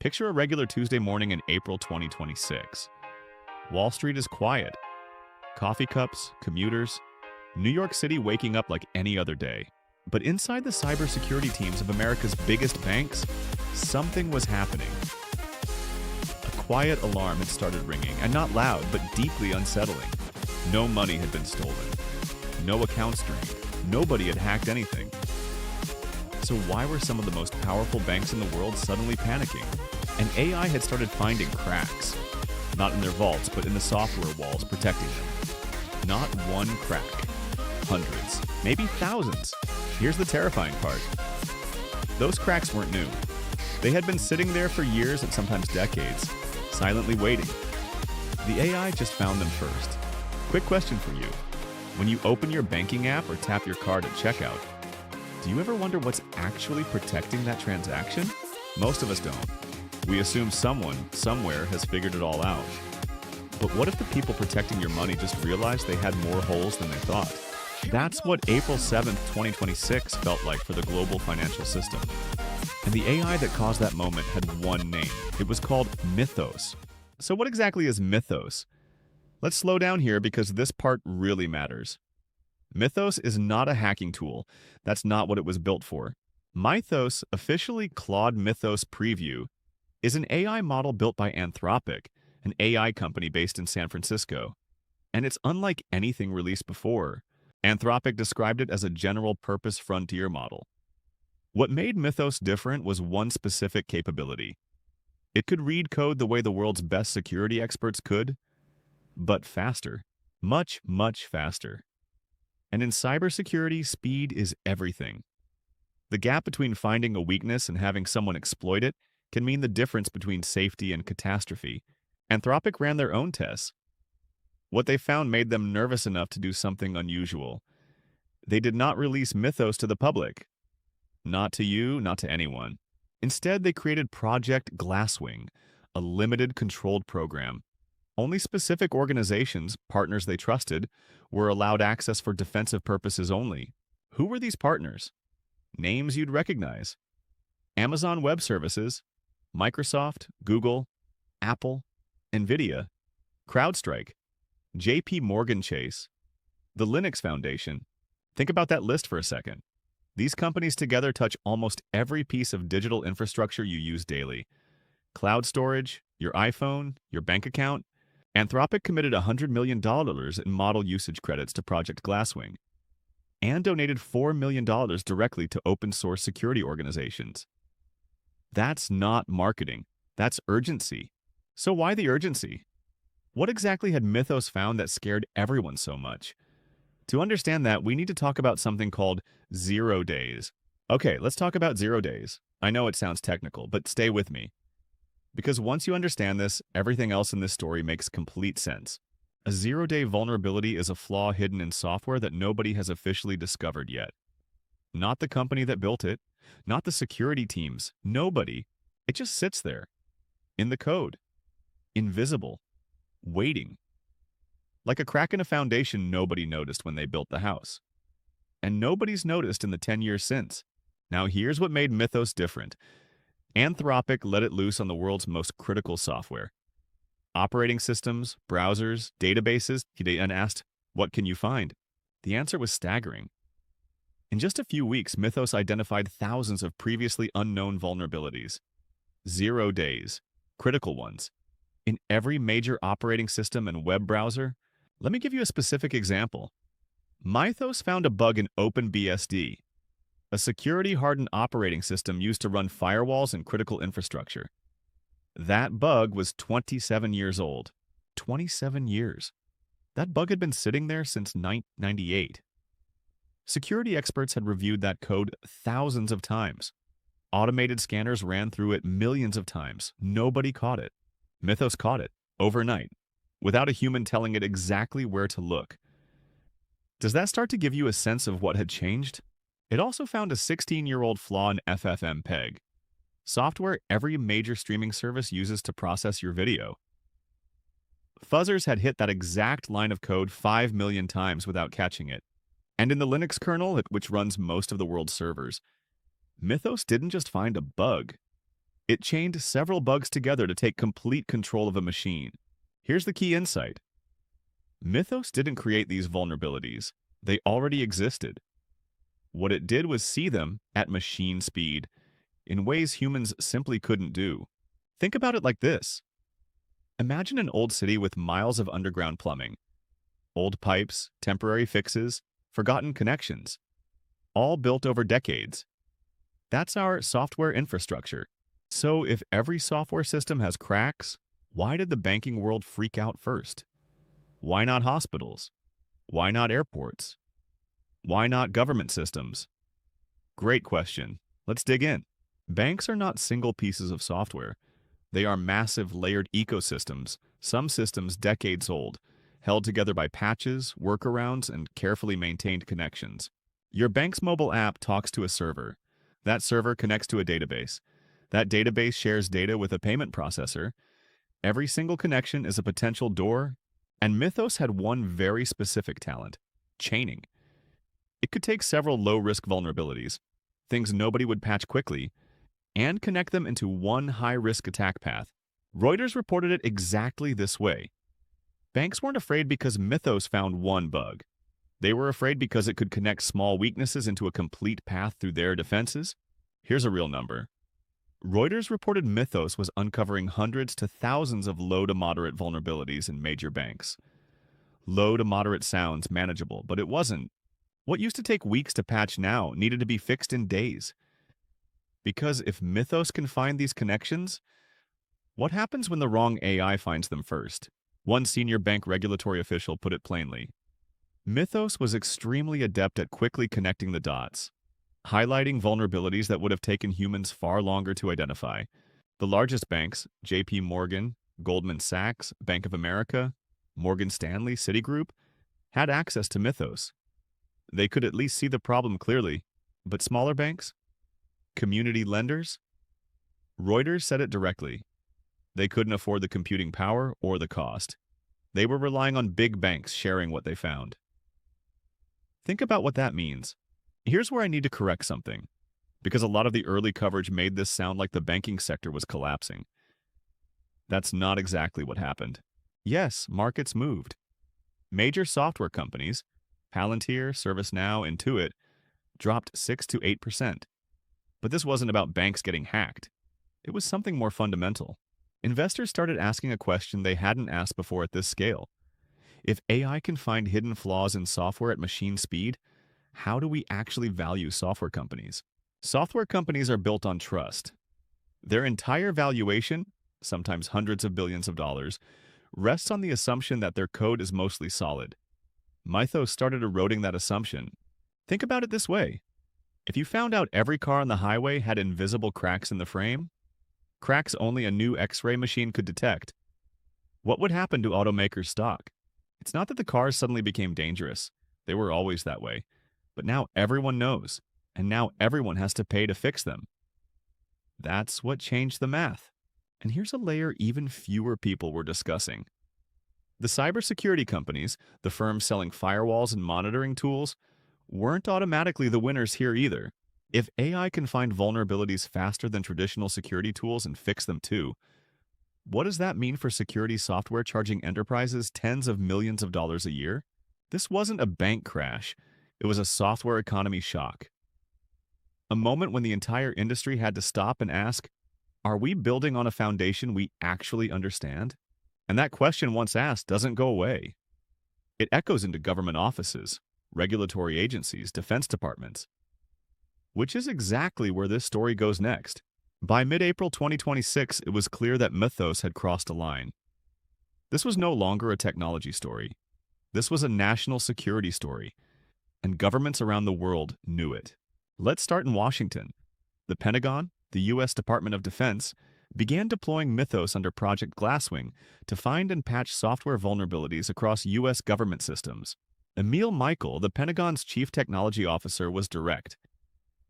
Picture a regular Tuesday morning in April 2026. Wall Street is quiet. Coffee cups, commuters, New York City waking up like any other day. But inside the cybersecurity teams of America's biggest banks, something was happening. A quiet alarm had started ringing, and not loud, but deeply unsettling. No money had been stolen. No accounts drained. Nobody had hacked anything. So why were some of the most powerful banks in the world suddenly panicking? And AI had started finding cracks. Not in their vaults, but in the software walls protecting them. Not one crack. Hundreds, maybe thousands. Here's the terrifying part. Those cracks weren't new. They had been sitting there for years and sometimes decades, silently waiting. The AI just found them first. Quick question for you. When you open your banking app or tap your card at checkout, do you ever wonder what's actually protecting that transaction? Most of us don't. We assume someone, somewhere, has figured it all out. But what if the people protecting your money just realized they had more holes than they thought? That's what April 7th, 2026 felt like for the global financial system. And the AI that caused that moment had one name. It was called Mythos. So what exactly is Mythos? Let's slow down here because this part really matters. Mythos is not a hacking tool. That's not what it was built for. Mythos, officially Claude Mythos Preview, is an AI model built by Anthropic, an AI company based in San Francisco. And it's unlike anything released before. Anthropic described it as a general-purpose frontier model. What made Mythos different was one specific capability. It could read code the way the world's best security experts could, but faster. Much, much faster. And in cybersecurity, speed is everything. The gap between finding a weakness and having someone exploit it can mean the difference between safety and catastrophe. Anthropic ran their own tests. What they found made them nervous enough to do something unusual. They did not release Mythos to the public. Not to you, not to anyone. Instead, they created Project Glasswing, a limited controlled program. Only specific organizations, partners they trusted, were allowed access for defensive purposes only. Who were these partners? Names you'd recognize. Amazon Web Services, Microsoft, Google, Apple, NVIDIA, CrowdStrike, JP Morgan Chase, the Linux Foundation. Think about that list for a second. These companies together touch almost every piece of digital infrastructure you use daily. Cloud storage, your iPhone, your bank account. Anthropic committed $100 million in model usage credits to Project Glasswing and donated $4 million directly to open-source security organizations. That's not marketing. That's urgency. So why the urgency? What exactly had Mythos found that scared everyone so much? To understand that, we need to talk about something called 0 days. Okay, let's talk about 0 days. I know it sounds technical, but stay with me. Because once you understand this, everything else in this story makes complete sense. A 0-day vulnerability is a flaw hidden in software that nobody has officially discovered yet. Not the company that built it, not the security teams, nobody. It just sits there, in the code, invisible, waiting. Like a crack in a foundation nobody noticed when they built the house. And nobody's noticed in the 10 years since. Now here's what made Mythos different. Anthropic let it loose on the world's most critical software. Operating systems, browsers, databases, and asked, what can you find? The answer was staggering. In just a few weeks, Mythos identified thousands of previously unknown vulnerabilities. 0 days, critical ones, in every major operating system and web browser. Let me give you a specific example. Mythos found a bug in OpenBSD, a security-hardened operating system used to run firewalls and critical infrastructure. That bug was 27 years old. 27 years. That bug had been sitting there since 1998. Security experts had reviewed that code thousands of times. Automated scanners ran through it millions of times. Nobody caught it. Mythos caught it, overnight, without a human telling it exactly where to look. Does that start to give you a sense of what had changed? It also found a 16-year-old flaw in FFmpeg, software every major streaming service uses to process your video. Fuzzers had hit that exact line of code 5 million times without catching it. And in the Linux kernel, which runs most of the world's servers, Mythos didn't just find a bug. It chained several bugs together to take complete control of a machine. Here's the key insight. Mythos didn't create these vulnerabilities. They already existed. What it did was see them at machine speed, in ways humans simply couldn't do. Think about it like this. Imagine an old city with miles of underground plumbing. Old pipes, temporary fixes, forgotten connections, all built over decades. That's our software infrastructure. So if every software system has cracks, why did the banking world freak out first? Why not hospitals? Why not airports? Why not government systems? Great question. Let's dig in. Banks are not single pieces of software. They are massive layered ecosystems, some systems decades old, held together by patches, workarounds, and carefully maintained connections. Your bank's mobile app talks to a server. That server connects to a database. That database shares data with a payment processor. Every single connection is a potential door, and Mythos had one very specific talent: chaining. It could take several low-risk vulnerabilities, things nobody would patch quickly, and connect them into one high-risk attack path. Reuters reported it exactly this way. Banks weren't afraid because Mythos found one bug. They were afraid because it could connect small weaknesses into a complete path through their defenses. Here's a real number. Reuters reported Mythos was uncovering hundreds to thousands of low to moderate vulnerabilities in major banks. Low to moderate sounds manageable, but it wasn't. What used to take weeks to patch now needed to be fixed in days. Because if Mythos can find these connections, what happens when the wrong AI finds them first? One senior bank regulatory official put it plainly. Mythos was extremely adept at quickly connecting the dots, highlighting vulnerabilities that would have taken humans far longer to identify. The largest banks, JP Morgan, Goldman Sachs, Bank of America, Morgan Stanley, Citigroup, had access to Mythos. They could at least see the problem clearly, but smaller banks? Community lenders? Reuters said it directly. They couldn't afford the computing power or the cost. They were relying on big banks sharing what they found. Think about what that means. Here's where I need to correct something, because a lot of the early coverage made this sound like the banking sector was collapsing. That's not exactly what happened. Yes, markets moved. Major software companies, Palantir, ServiceNow, Intuit, dropped 6 to 8%. But this wasn't about banks getting hacked. It was something more fundamental. Investors started asking a question they hadn't asked before at this scale. If AI can find hidden flaws in software at machine speed, how do we actually value software companies? Software companies are built on trust. Their entire valuation, sometimes hundreds of billions of dollars, rests on the assumption that their code is mostly solid. Mythos started eroding that assumption. Think about it this way. If you found out every car on the highway had invisible cracks in the frame, cracks only a new X-ray machine could detect, what would happen to automakers' stock? It's not that the cars suddenly became dangerous. They were always that way. But now everyone knows, and now everyone has to pay to fix them. That's what changed the math. And here's a layer even fewer people were discussing. The cybersecurity companies, the firms selling firewalls and monitoring tools, weren't automatically the winners here either. If AI can find vulnerabilities faster than traditional security tools and fix them too, what does that mean for security software charging enterprises tens of millions of dollars a year? This wasn't a bank crash. It was a software economy shock. A moment when the entire industry had to stop and ask, are we building on a foundation we actually understand? And that question, once asked, doesn't go away. It echoes into government offices, regulatory agencies, defense departments, which is exactly where this story goes next. By mid-April 2026, it was clear that Mythos had crossed a line. This was no longer a technology story. This was a national security story, and governments around the world knew it. Let's start in Washington. The Pentagon, the U.S. Department of Defense, began deploying Mythos under Project Glasswing to find and patch software vulnerabilities across U.S. government systems. Emil Michael, the Pentagon's chief technology officer, was direct.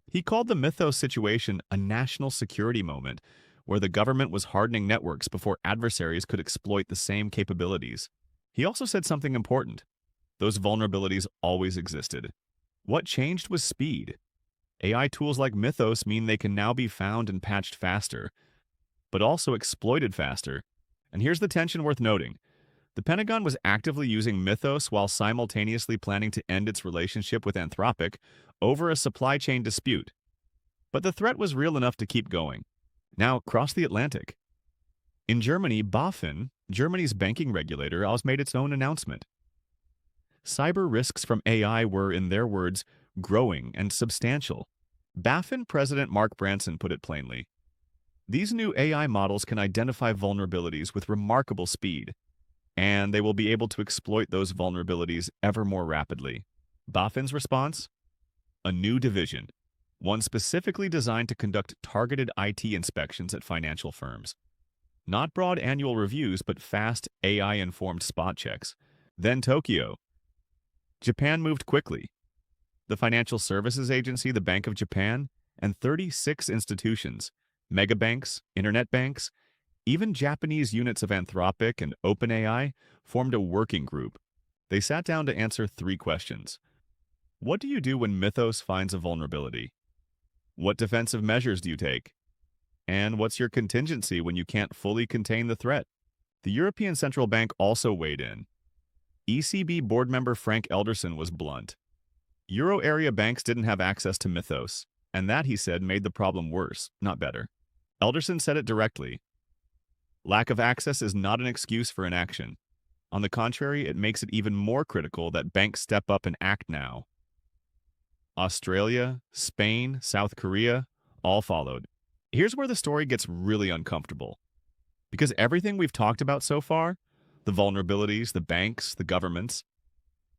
He called the Mythos situation a national security moment, where the government was hardening networks before adversaries could exploit the same capabilities. He also said something important. Those vulnerabilities always existed. What changed was speed. AI tools like Mythos mean they can now be found and patched faster, but also exploited faster. And here's the tension worth noting. The Pentagon was actively using Mythos while simultaneously planning to end its relationship with Anthropic over a supply chain dispute. But the threat was real enough to keep going. Now, cross the Atlantic. In Germany, BaFin, Germany's banking regulator, has made its own announcement. Cyber risks from AI were, in their words, growing and substantial. BaFin President Mark Branson put it plainly. These new AI models can identify vulnerabilities with remarkable speed, and they will be able to exploit those vulnerabilities ever more rapidly. BaFin's response? A new division, one specifically designed to conduct targeted IT inspections at financial firms. Not broad annual reviews, but fast AI-informed spot checks. Then Tokyo. Japan moved quickly. The Financial Services Agency, the Bank of Japan, and 36 institutions, megabanks, internet banks, even Japanese units of Anthropic and OpenAI formed a working group. They sat down to answer 3 questions. What do you do when Mythos finds a vulnerability? What defensive measures do you take? And what's your contingency when you can't fully contain the threat? The European Central Bank also weighed in. ECB board member Frank Elderson was blunt. Euro area banks didn't have access to Mythos, and that, he said, made the problem worse, not better. Elderson said it directly. Lack of access is not an excuse for inaction. On the contrary, it makes it even more critical that banks step up and act now. Australia, Spain, South Korea, all followed. Here's where the story gets really uncomfortable. Because everything we've talked about so far, the vulnerabilities, the banks, the governments,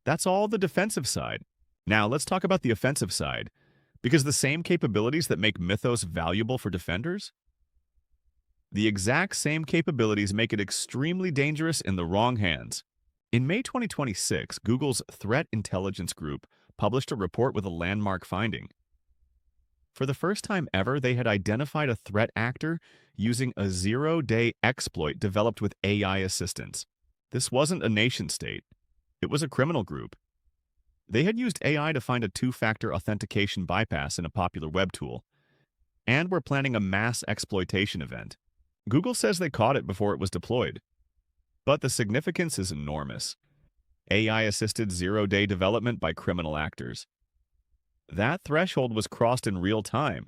that's all the defensive side. Now let's talk about the offensive side, because the same capabilities that make Mythos valuable for defenders, the exact same capabilities make it extremely dangerous in the wrong hands. In May 2026, Google's Threat Intelligence Group published a report with a landmark finding. For the first time ever, they had identified a threat actor using a zero-day exploit developed with AI assistance. This wasn't a nation-state. It was a criminal group. They had used AI to find a 2-factor authentication bypass in a popular web tool, and were planning a mass exploitation event. Google says they caught it before it was deployed. But the significance is enormous. AI-assisted zero-day development by criminal actors. That threshold was crossed in real time,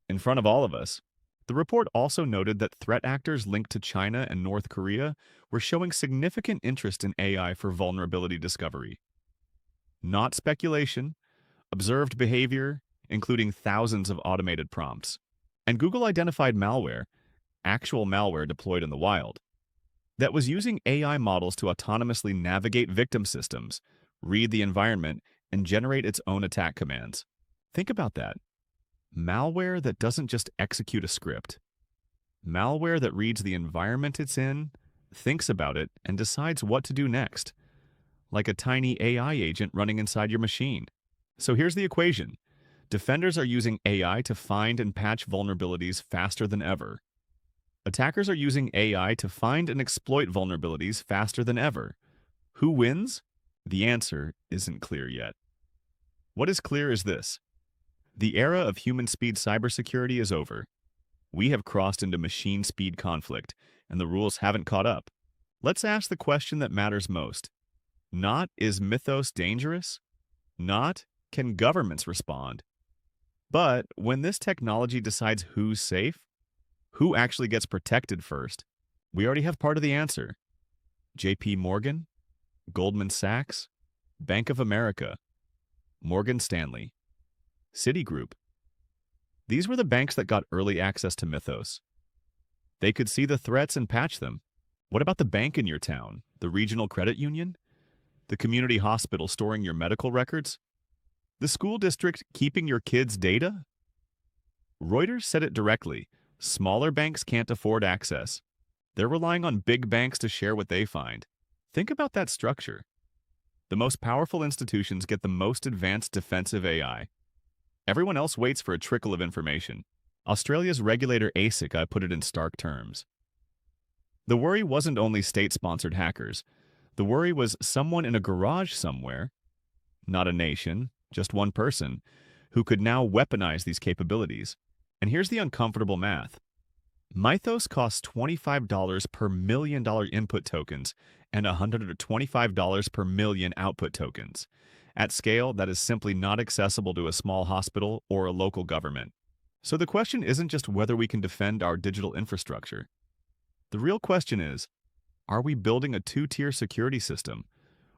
in front of all of us. The report also noted that threat actors linked to China and North Korea were showing significant interest in AI for vulnerability discovery. Not speculation, observed behavior, including thousands of automated prompts. And Google identified malware, actual malware deployed in the wild, that was using AI models to autonomously navigate victim systems, read the environment, and generate its own attack commands. Think about that. Malware that doesn't just execute a script. Malware that reads the environment it's in, thinks about it, and decides what to do next. Like a tiny AI agent running inside your machine. So here's the equation. Defenders are using AI to find and patch vulnerabilities faster than ever. Attackers are using AI to find and exploit vulnerabilities faster than ever. Who wins? The answer isn't clear yet. What is clear is this. The era of human speed cybersecurity is over. We have crossed into machine speed conflict, and the rules haven't caught up. Let's ask the question that matters most. Not, is Mythos dangerous? Not, can governments respond? But when this technology decides who's safe, who actually gets protected first, we already have part of the answer. JP Morgan, Goldman Sachs, Bank of America, Morgan Stanley, Citigroup. These were the banks that got early access to Mythos. They could see the threats and patch them. What about the bank in your town, the regional credit union, the community hospital storing your medical records, the school district keeping your kids' data? Reuters said it directly. Smaller banks can't afford access. They're relying on big banks to share what they find. Think about that structure. The most powerful institutions get the most advanced defensive AI. Everyone else waits for a trickle of information. Australia's regulator ASIC put it in stark terms. The worry wasn't only state-sponsored hackers. The worry was someone in a garage somewhere, not a nation, just one person, who could now weaponize these capabilities. And here's the uncomfortable math. Mythos costs $25 per $1 million input tokens and $125 per million output tokens. At scale, that is simply not accessible to a small hospital or a local government. So the question isn't just whether we can defend our digital infrastructure. The real question is, are we building a two-tier security system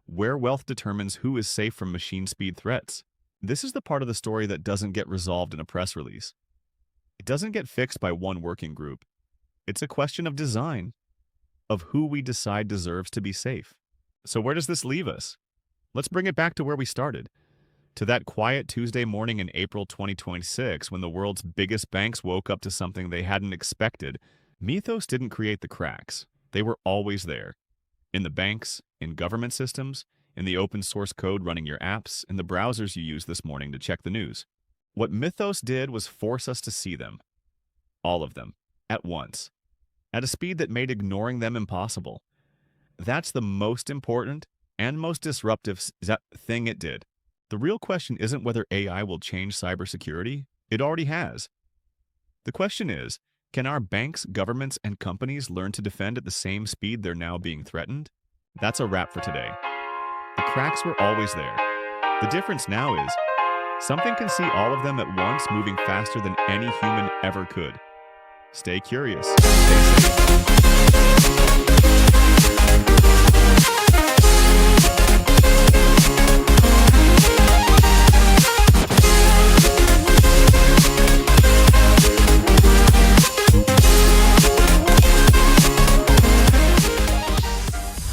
where wealth determines who is safe from machine speed threats? This is the part of the story that doesn't get resolved in a press release. It doesn't get fixed by one working group. It's a question of design, of who we decide deserves to be safe. So where does this leave us? Let's bring it back to where we started, to that quiet Tuesday morning in April 2026 when the world's biggest banks woke up to something they hadn't expected. Mythos didn't create the cracks. They were always there. In the banks, in government systems, in the open source code running your apps, in the browsers you used this morning to check the news. What Mythos did was force us to see them. All of them. At once. At a speed that made ignoring them impossible. That's the most important and most disruptive thing it did. The real question isn't whether AI will change cybersecurity. It already has. The question is, can our banks, governments, and companies learn to defend at the same speed they're now being threatened? That's a wrap for today. The cracks were always there. The difference now is, something can see all of them at once, moving faster than any human ever could. Stay curious. Stay safe.